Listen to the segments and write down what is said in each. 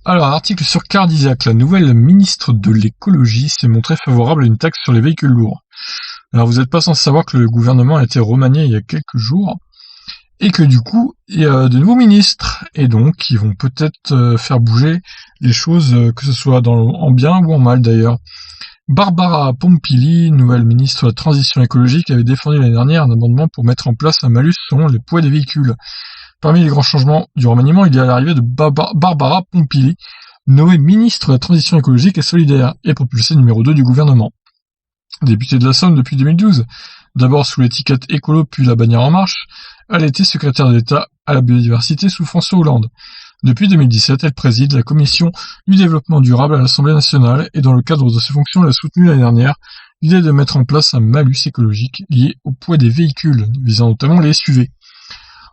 Alors, un article sur Cardisac, la nouvelle ministre de l'écologie s'est montrée favorable à une taxe sur les véhicules lourds. Alors, vous n'êtes pas sans savoir que le gouvernement a été remanié il y a quelques jours, et que du coup, il y a de nouveaux ministres, et donc, ils vont peut-être faire bouger les choses, que ce soit en bien ou en mal d'ailleurs. Barbara Pompili, nouvelle ministre de la Transition écologique, avait défendu l'année dernière un amendement pour mettre en place un malus selon les poids des véhicules. Parmi les grands changements du remaniement, il y a l'arrivée de Barbara Pompili, nommée ministre de la Transition écologique et solidaire, et propulsée numéro 2 du gouvernement. Députée de la Somme depuis 2012, d'abord sous l'étiquette écolo puis la bannière En Marche, elle était secrétaire d'État à la biodiversité sous François Hollande. Depuis 2017, elle préside la commission du développement durable à l'Assemblée nationale et dans le cadre de ses fonctions, elle a soutenu l'année dernière l'idée de mettre en place un malus écologique lié au poids des véhicules, visant notamment les SUV.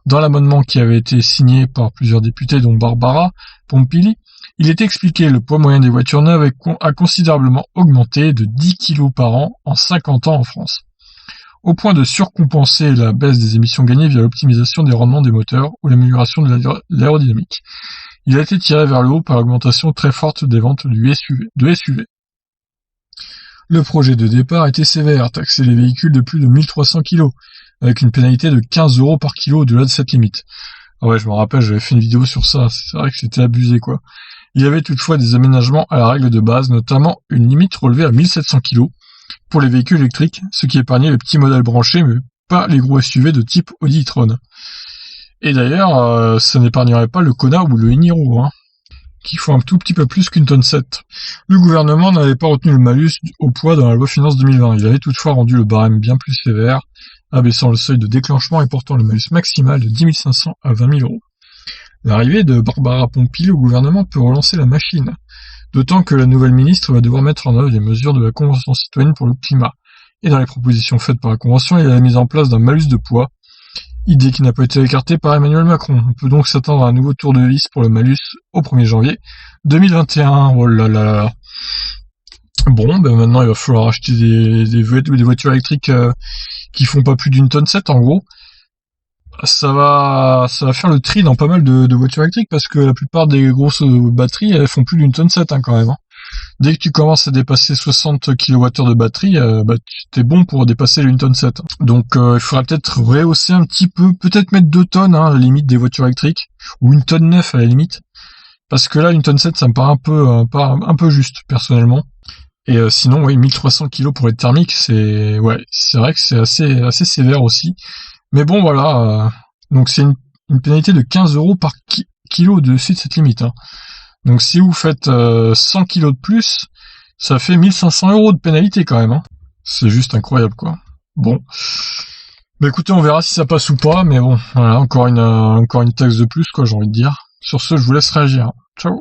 Dans l'amendement qui avait été signé par plusieurs députés dont Barbara Pompili, il était expliqué que le poids moyen des voitures neuves a considérablement augmenté de 10 kg par an en 50 ans en France, au point de surcompenser la baisse des émissions gagnées via l'optimisation des rendements des moteurs ou l'amélioration de l'aérodynamique. Il a été tiré vers le haut par l'augmentation très forte des ventes de SUV. Le projet de départ était sévère, taxer les véhicules de plus de 1300 kg, avec une pénalité de 15 € par kilo au-delà de cette limite. Ah ouais, je me rappelle, j'avais fait une vidéo sur ça, c'est vrai que c'était abusé quoi. Il y avait toutefois des aménagements à la règle de base, notamment une limite relevée à 1700 kg pour les véhicules électriques, ce qui épargnait les petits modèles branchés, mais pas les gros SUV de type Audi e-tron. Et d'ailleurs, ça n'épargnerait pas le Kona ou le Eniro, qui font un tout petit peu plus qu'une tonne 7. Le gouvernement n'avait pas retenu le malus au poids dans la loi finance 2020. Il avait toutefois rendu le barème bien plus sévère, abaissant le seuil de déclenchement et portant le malus maximal de 10 500 à 20 000 €. L'arrivée de Barbara Pompili au gouvernement peut relancer la machine, d'autant que la nouvelle ministre va devoir mettre en œuvre les mesures de la Convention citoyenne pour le climat. Et dans les propositions faites par la Convention, il y a la mise en place d'un malus de poids, idée qui n'a pas été écartée par Emmanuel Macron. On peut donc s'attendre à un nouveau tour de vis pour le malus au 1er janvier 2021. Oh là là là. Bon, ben maintenant il va falloir acheter des voitures électriques qui font pas plus d'une tonne 7 en gros. Ça va faire le tri dans pas mal de voitures électriques parce que la plupart des grosses batteries elles font plus d'une tonne 7 quand même. Dès que tu commences à dépasser 60 kWh de batterie, t'es bon pour dépasser les 1 tonne 7. Donc il faudra peut-être rehausser un petit peu, peut-être mettre 2 tonnes à la limite des voitures électriques, ou 1 tonne 9 à la limite. Parce que là 1 tonne 7 ça me paraît un peu juste personnellement. Et sinon oui 1300 kg pour les thermiques, c'est vrai que c'est assez sévère aussi. Mais bon voilà, donc c'est une pénalité de 15 € par kilo au-dessus de cette limite. Donc si vous faites 100 kg de plus, ça fait 1500 € de pénalité quand même. C'est juste incroyable quoi. Bon, bah écoutez, on verra si ça passe ou pas, mais bon, voilà, encore une taxe de plus quoi, j'ai envie de dire. Sur ce, je vous laisse réagir. Ciao.